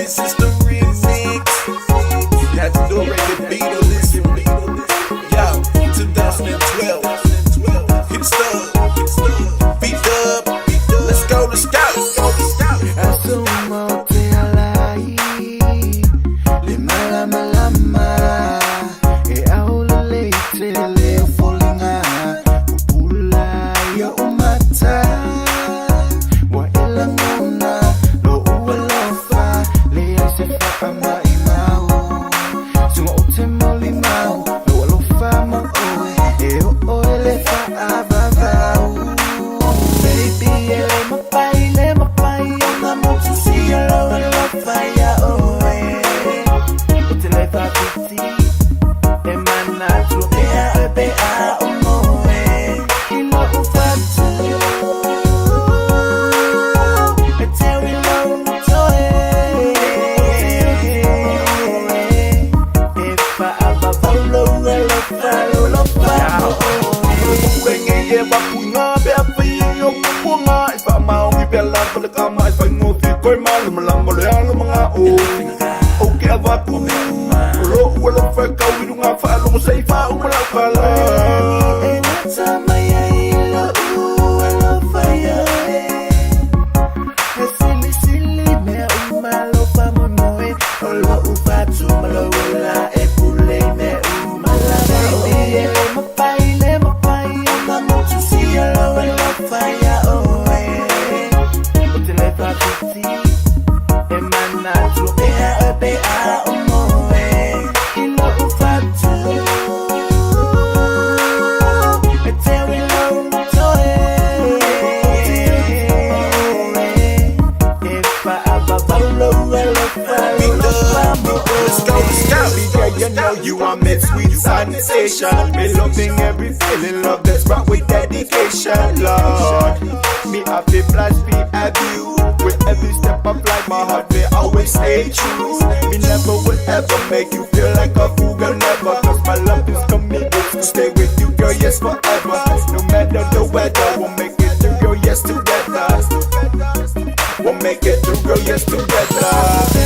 this is the remix. Had to do it with beat on this. Yo, 2012. Hit stub. Beat up. Let's go, let's go. Asumo te alai lima lama e aula leite le folinga pula ya umata wa elangona lo ualofa le se fa ma imau sunga ote molimau lo alofa mo e o ele fa avavau baby ele mapai to see your love and love fire away. But till I thought to see, the man not to be a way. You know what to do. I tell you no if I ever follow, love fire. When I hear about Puna, if I'm out, we be alive for the come. Koy malu malang malayang mga okay ava tu ro wala fa ka wi nga fa lo sai fa umala kala sama ya ilo wala fa ya sili sili me umalo fa mo noe lo ufa tu malo wala e pule me umala e mapai ama mo tu si lo wala fa ya You know you are my sweet sensation. Me loving every feeling, love that's brought with dedication, Lord. Me happy flash, be have you. With every step of life, my heart will always stay true. Me never will ever make you feel like a fool, girl, never. Cause my love is committed to stay with you, girl, yes, forever. No matter the weather, we'll make it through, girl, yes, together. We'll make it through, girl, yes, together.